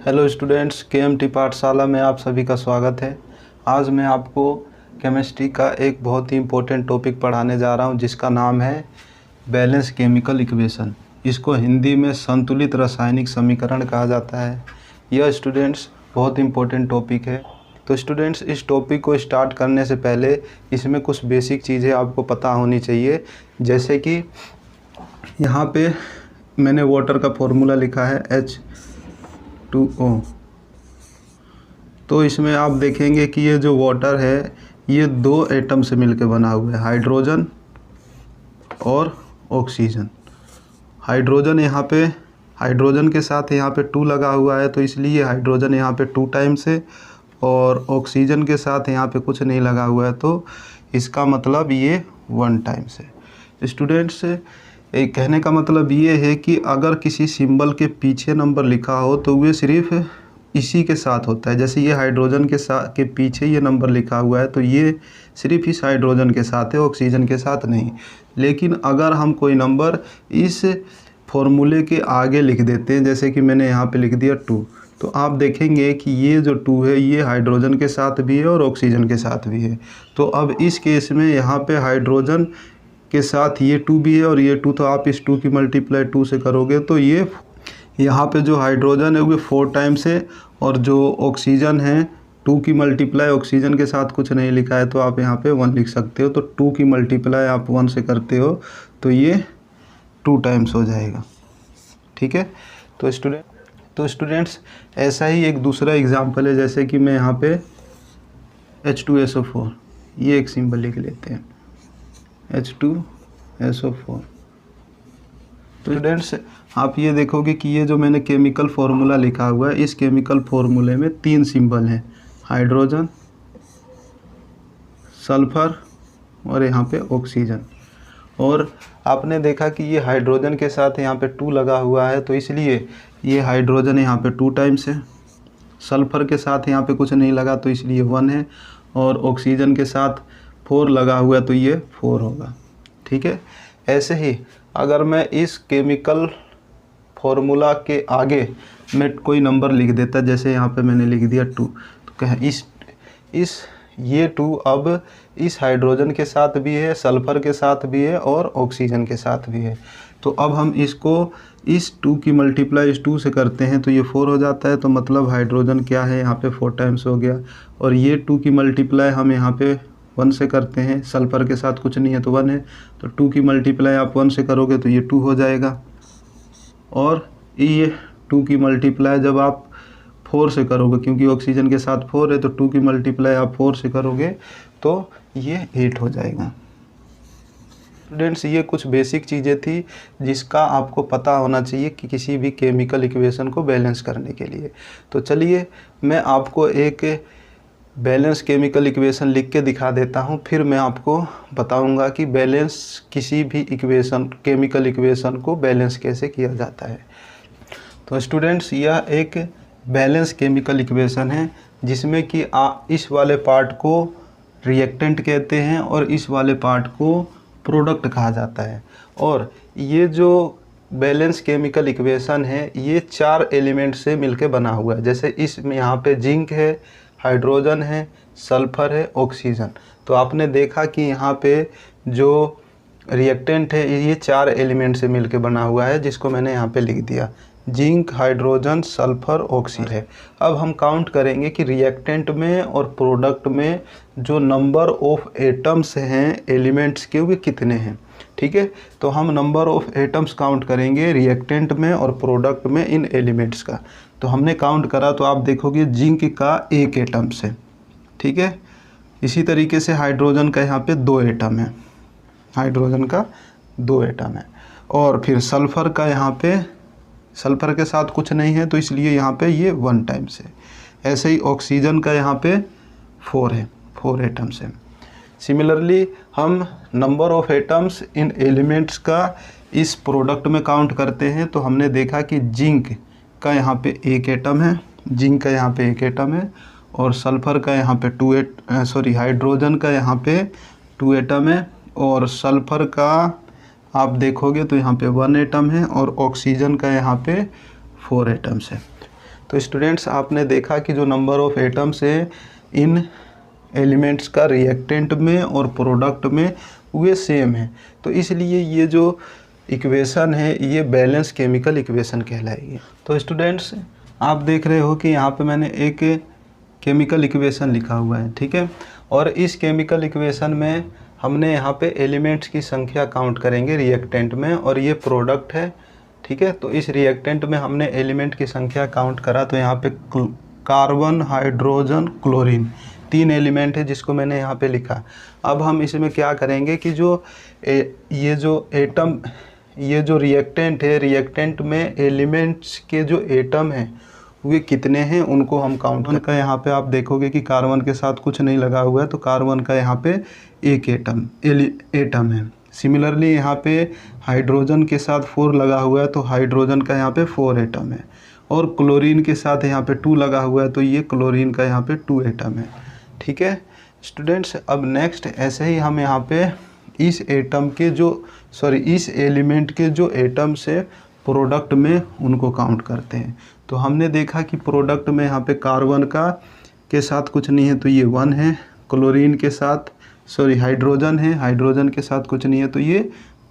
Hello students, KMT पाठशाला में आप सभी का स्वागत है। आज मैं आपको केमिस्ट्री का एक बहुत ही इम्पोर्टेंट टॉपिक पढ़ाने जा रहा हूं, जिसका नाम है बैलेंस केमिकल इक्वेशन। इसको हिंदी में संतुलित रासायनिक समीकरण कहा जाता है। यह स्टूडेंट्स बहुत इम्पोर्टेंट टॉपिक है। तो स्टूडेंट्स, इस टॉपिक को स्टार्ट करने से पहले इसमें कुछ बेसिक चीज़ें आपको पता होनी चाहिए। जैसे कि यहाँ पे मैंने वाटर का फॉर्मूला लिखा है H2O। तो इसमें आप देखेंगे कि ये जो वाटर है ये दो एटम से मिलकर बना हुआ है, हाइड्रोजन और ऑक्सीजन। हाइड्रोजन यहाँ पे हाइड्रोजन के साथ यहाँ पे 2 लगा हुआ है, तो इसलिए हाइड्रोजन यहाँ पे 2 टाइम्स है, और ऑक्सीजन के साथ यहाँ पे कुछ नहीं लगा हुआ है, तो इसका मतलब ये 1 टाइम्स है। स्टूडेंट्स, एक कहने का मतलब ये है कि अगर किसी सिंबल के पीछे नंबर लिखा हो तो वे सिर्फ इसी के साथ होता है। जैसे ये हाइड्रोजन के पीछे ये नंबर लिखा हुआ है, तो ये सिर्फ इस हाइड्रोजन के साथ है, ऑक्सीजन के साथ नहीं। लेकिन अगर हम कोई नंबर इस फॉर्मूले के आगे लिख देते हैं, जैसे कि मैंने यहाँ पे लिख दिया 2, तो आप देखेंगे कि ये जो 2 है ये हाइड्रोजन के साथ भी है और ऑक्सीजन के साथ भी है। तो अब इस केस में यहाँ पे हाइड्रोजन के साथ ये 2 भी है और ये 2, तो आप इस 2 की मल्टीप्लाई 2 से करोगे तो ये यहाँ पे जो हाइड्रोजन है वो 4 टाइम्स है, और जो ऑक्सीजन है 2 की मल्टीप्लाई ऑक्सीजन के साथ कुछ नहीं लिखा है तो आप यहाँ पे 1 लिख सकते हो। तो 2 की मल्टीप्लाई आप 1 से करते हो तो ये 2 टाइम्स हो जाएगा। ठीक है। तो स्टूडेंट्स ऐसा ही एक दूसरा एग्जाम्पल है। जैसे कि मैं यहाँ पे H2SO4 ये एक सिंबल लिख लेते हैं, H2SO4। तो स्टूडेंट्स आप ये देखोगे कि ये जो मैंने केमिकल फार्मूला लिखा हुआ है, इस केमिकल फार्मूले में 3 सिंबल हैं, हाइड्रोजन, सल्फर और यहाँ पे ऑक्सीजन। और आपने देखा कि ये हाइड्रोजन के साथ यहाँ पे 2 लगा हुआ है, तो इसलिए ये हाइड्रोजन यहाँ पे 2 टाइम्स है। सल्फर के साथ यहाँ पे कुछ नहीं लगा तो इसलिए 1 है, और ऑक्सीजन के साथ 4 लगा हुआ है तो ये 4 होगा। ठीक है। ऐसे ही अगर मैं इस केमिकल फॉर्मूला के आगे मैं कोई नंबर लिख देता, जैसे यहाँ पे मैंने लिख दिया 2, तो कहें ये 2 अब इस हाइड्रोजन के साथ भी है, सल्फर के साथ भी है और ऑक्सीजन के साथ भी है। तो अब हम इसको इस 2 की मल्टीप्लाई इस 2 से करते हैं तो ये 4 हो जाता है। तो मतलब हाइड्रोजन क्या है यहाँ पे 4 टाइम्स हो गया, और ये 2 की मल्टीप्लाई हम यहाँ पे 1 से करते हैं, सल्फर के साथ कुछ नहीं है तो 1 है, तो 2 की मल्टीप्लाई आप 1 से करोगे तो ये 2 हो जाएगा। और ये 2 की मल्टीप्लाई जब आप 4 से करोगे, क्योंकि ऑक्सीजन के साथ 4 है, तो 2 की मल्टीप्लाई आप 4 से करोगे तो ये 8 हो जाएगा। स्टूडेंट्स, ये कुछ बेसिक चीज़ें थी जिसका आपको पता होना चाहिए कि किसी भी केमिकल इक्वेशन को बैलेंस करने के लिए। तो चलिए मैं आपको एक बैलेंस केमिकल इक्वेशन लिख के दिखा देता हूँ, फिर मैं आपको बताऊँगा कि बैलेंस किसी भी केमिकल इक्वेशन को बैलेंस कैसे किया जाता है। तो स्टूडेंट्स, यह एक बैलेंस केमिकल इक्वेशन है जिसमें कि इस वाले पार्ट को रिएक्टेंट कहते हैं और इस वाले पार्ट को प्रोडक्ट कहा जाता है। और ये जो बैलेंस केमिकल इक्वेशन है ये 4 एलिमेंट से मिलके बना हुआ है। जैसे इसमें यहाँ पे जिंक है, हाइड्रोजन है, सल्फर है, ऑक्सीजन। तो आपने देखा कि यहाँ पे जो रिएक्टेंट है ये 4 एलिमेंट से मिलके बना हुआ है, जिसको मैंने यहाँ पे लिख दिया, जिंक, हाइड्रोजन, सल्फर, ऑक्सीजन है। अब हम काउंट करेंगे कि रिएक्टेंट में और प्रोडक्ट में जो नंबर ऑफ एटम्स हैं एलिमेंट्स के वे कितने हैं। ठीक है। तो हम नंबर ऑफ एटम्स काउंट करेंगे रिएक्टेंट में और प्रोडक्ट में इन एलिमेंट्स का। तो हमने काउंट करा तो आप देखोगे जिंक का 1 एटम्स है। ठीक है। इसी तरीके से हाइड्रोजन का यहाँ पे 2 एटम है, हाइड्रोजन का 2 एटम है। और फिर सल्फर का यहाँ पे, सल्फर के साथ कुछ नहीं है तो इसलिए यहाँ पे ये 1 टाइम्स है। ऐसे ही ऑक्सीजन का यहाँ पे 4 है, 4 एटम्स है। सिमिलरली हम number of atoms in elements का इस प्रोडक्ट में काउंट करते हैं। तो हमने देखा कि जिंक का यहाँ पे 1 एटम है, जिंक का यहाँ पे 1 एटम है, और सल्फर का यहाँ पे हाइड्रोजन का यहाँ पे 2 एटम है, और सल्फर का आप देखोगे तो यहाँ पे 1 एटम है, और ऑक्सीजन का यहाँ पे 4 एटम्स है। तो स्टूडेंट्स आपने देखा कि जो नंबर ऑफ एटम्स है इन एलिमेंट्स का रिएक्टेंट में और प्रोडक्ट में वे सेम है, तो इसलिए ये जो इक्वेशन है ये बैलेंस केमिकल इक्वेशन कहलाएगी। तो स्टूडेंट्स आप देख रहे हो कि यहाँ पे मैंने एक केमिकल इक्वेशन लिखा हुआ है, ठीक है। और इस केमिकल इक्वेशन में हमने यहाँ पे एलिमेंट्स की संख्या काउंट करेंगे रिएक्टेंट में, और ये प्रोडक्ट है, ठीक है। तो इस रिएक्टेंट में हमने एलिमेंट की संख्या काउंट करा, तो यहाँ पे कार्बन, हाइड्रोजन, क्लोरीन 3 एलिमेंट है जिसको मैंने यहाँ पे लिखा। अब हम इसमें क्या करेंगे कि ये जो रिएक्टेंट है, रिएक्टेंट में एलिमेंट्स के जो एटम हैं वे कितने हैं उनको हम काउंट का यहाँ पे आप देखोगे कि कार्बन के साथ कुछ नहीं लगा हुआ है, तो कार्बन का यहाँ पे एक एटम है। सिमिलरली यहाँ पे हाइड्रोजन के साथ 4 लगा हुआ है, तो हाइड्रोजन का यहाँ पे 4 एटम है। और क्लोरीन के साथ यहाँ पे 2 लगा हुआ है, तो ये क्लोरीन का यहाँ पे 2 एटम है, ठीक है स्टूडेंट्स। अब नेक्स्ट ऐसे ही हम यहाँ पे इस एलिमेंट के जो एटम्स है प्रोडक्ट में उनको काउंट करते हैं। तो हमने देखा कि प्रोडक्ट में यहाँ पे कार्बन के साथ कुछ नहीं है, तो ये 1 है। क्लोरीन के साथ हाइड्रोजन है, हाइड्रोजन के साथ कुछ नहीं है, तो ये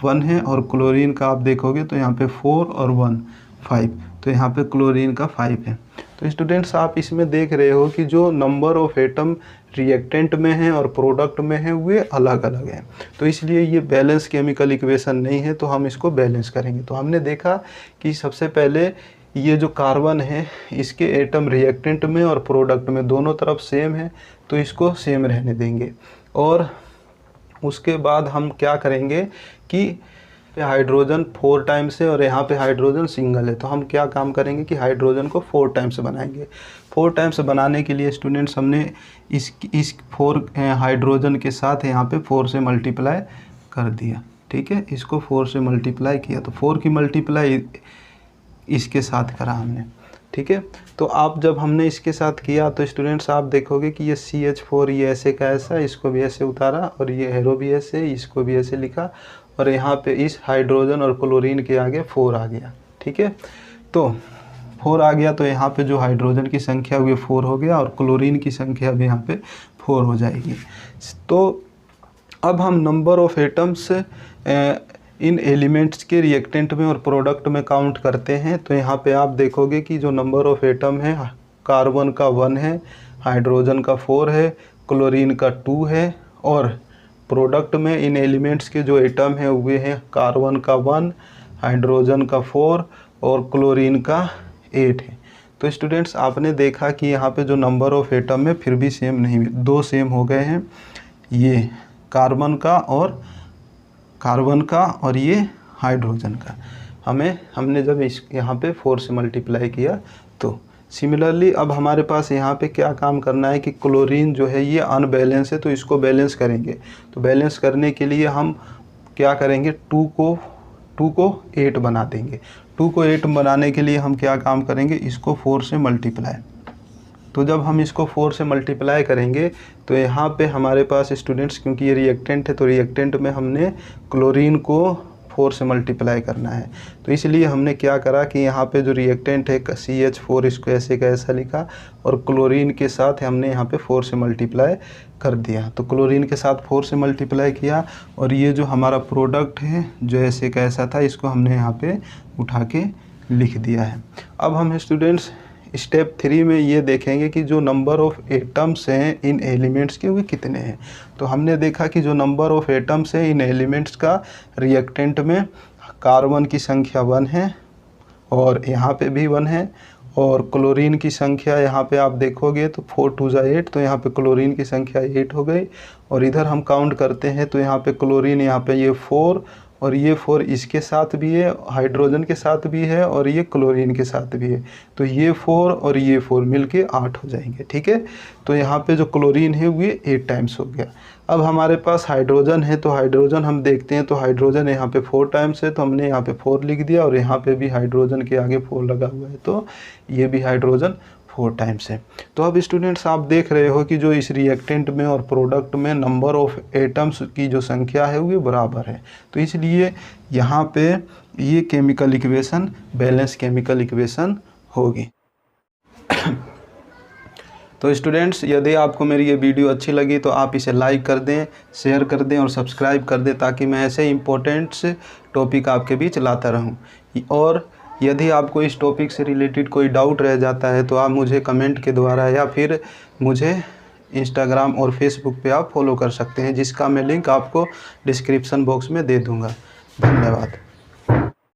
1 है। और क्लोरीन का आप देखोगे तो यहाँ पे 4 और 1 5, तो यहाँ पे क्लोरीन का 5 है। तो स्टूडेंट्स आप इसमें देख रहे हो कि जो नंबर ऑफ एटम रिएक्टेंट में है और प्रोडक्ट में है वे अलग अलग हैं, तो इसलिए ये बैलेंस केमिकल इक्वेशन नहीं है, तो हम इसको बैलेंस करेंगे। तो हमने देखा कि सबसे पहले ये जो कार्बन है इसके एटम रिएक्टेंट में और प्रोडक्ट में दोनों तरफ सेम है, तो इसको सेम रहने देंगे। और उसके बाद हम क्या करेंगे कि हाइड्रोजन 4 टाइम्स है और यहाँ पे हाइड्रोजन सिंगल है, तो हम क्या काम करेंगे कि हाइड्रोजन को 4 टाइम्स बनाएंगे। 4 टाइम्स बनाने के लिए स्टूडेंट्स हमने इस 4 हाइड्रोजन के साथ यहाँ पे 4 से मल्टीप्लाई कर दिया, ठीक है। इसको 4 से मल्टीप्लाई किया, तो 4 की मल्टीप्लाई इसके साथ करा हमने, ठीक है। तो आप जब हमने इसके साथ किया तो स्टूडेंट्स आप देखोगे कि ये CH4 ये ऐसे का ऐसा, इसको भी ऐसे उतारा, और ये एरो भी ऐसे, इसको भी ऐसे लिखा, और यहाँ पे इस हाइड्रोजन और क्लोरीन के आगे 4 आ गया, ठीक है। तो 4 आ गया, तो यहाँ पे जो हाइड्रोजन की संख्या हुई 4 हो गया, और क्लोरीन की संख्या भी यहाँ पे 4 हो जाएगी। तो अब हम number of atoms in elements के रिएक्टेंट में और प्रोडक्ट में काउंट करते हैं। तो यहाँ पे आप देखोगे कि जो नंबर ऑफ एटम है कार्बन का 1 है, हाइड्रोजन का 4 है, क्लोरीन का 2 है, और प्रोडक्ट में इन एलिमेंट्स के जो एटम हैं वे हैं कार्बन का 1, हाइड्रोजन का 4 और क्लोरीन का 8 है। तो स्टूडेंट्स आपने देखा कि यहाँ पे जो नंबर ऑफ एटम है फिर भी सेम नहीं, 2 सेम हो गए हैं, ये कार्बन का और ये हाइड्रोजन का। हमने जब यहाँ पे 4 से मल्टीप्लाई किया, तो सिमिलरली अब हमारे पास यहाँ पे क्या काम करना है कि क्लोरीन जो है ये अनबैलेंस है, तो इसको बैलेंस करेंगे। तो बैलेंस करने के लिए हम क्या करेंगे, 2 को 8 बना देंगे। 2 को 8 बनाने के लिए हम क्या काम करेंगे, इसको 4 से मल्टीप्लाई। तो जब हम इसको 4 से मल्टीप्लाई करेंगे तो यहाँ पे हमारे पास स्टूडेंट्स, क्योंकि ये रिएक्टेंट है तो रिएक्टेंट में हमने क्लोरीन को 4 से मल्टीप्लाई करना है, तो इसलिए हमने क्या करा कि यहाँ पे जो रिएक्टेंट है CH4 इसको ऐसे का ऐसा लिखा, और क्लोरीन के साथ हमने यहाँ पे 4 से मल्टीप्लाई कर दिया। तो क्लोरीन के साथ 4 से मल्टीप्लाई किया, और ये जो हमारा प्रोडक्ट है जो ऐसे का ऐसा था इसको हमने यहाँ पे उठा के लिख दिया है। अब हम स्टूडेंट्स स्टेप 3 में ये देखेंगे कि जो नंबर ऑफ एटम्स हैं इन एलिमेंट्स के वे कितने हैं। तो हमने देखा कि जो नंबर ऑफ एटम्स हैं इन एलिमेंट्स का रिएक्टेंट में कार्बन की संख्या 1 है, और यहाँ पे भी 1 है, और क्लोरीन की संख्या यहाँ पे आप देखोगे तो 4 2 8, तो यहाँ पे क्लोरीन की संख्या 8 हो गई। और इधर हम काउंट करते हैं तो यहाँ पे क्लोरीन यहाँ पे ये 4, और ये 4 इसके साथ भी है, हाइड्रोजन के साथ भी है, और ये क्लोरीन के साथ भी है, तो ये 4 और ये 4 मिलके 8 हो जाएंगे, ठीक है। तो यहाँ पे जो क्लोरीन है वो 8 टाइम्स हो गया। अब हमारे पास हाइड्रोजन है, तो हाइड्रोजन हम देखते हैं, तो हाइड्रोजन यहाँ पे 4 टाइम्स है, तो हमने यहाँ पे 4 लिख दिया, और यहाँ पे भी हाइड्रोजन के आगे 4 लगा हुआ है, तो ये भी हाइड्रोजन 4 टाइम्स है। तो अब स्टूडेंट्स आप देख रहे हो कि जो इस रिएक्टेंट में और प्रोडक्ट में नंबर ऑफ एटम्स की जो संख्या है वो बराबर है, तो इसलिए यहाँ पे ये chemical equation balance chemical equation होगी। तो स्टूडेंट्स, यदि आपको मेरी ये वीडियो अच्छी लगी तो आप इसे लाइक कर दें, शेयर कर दें और सब्सक्राइब कर दें, ताकि मैं ऐसे इम्पोर्टेंट्स टॉपिक आपके बीच लाता रहूं। और यदि आपको इस टॉपिक से रिलेटेड कोई डाउट रह जाता है तो आप मुझे कमेंट के द्वारा या फिर मुझे इंस्टाग्राम और फेसबुक पे आप फॉलो कर सकते हैं, जिसका मैं लिंक आपको डिस्क्रिप्शन बॉक्स में दे दूँगा। धन्यवाद।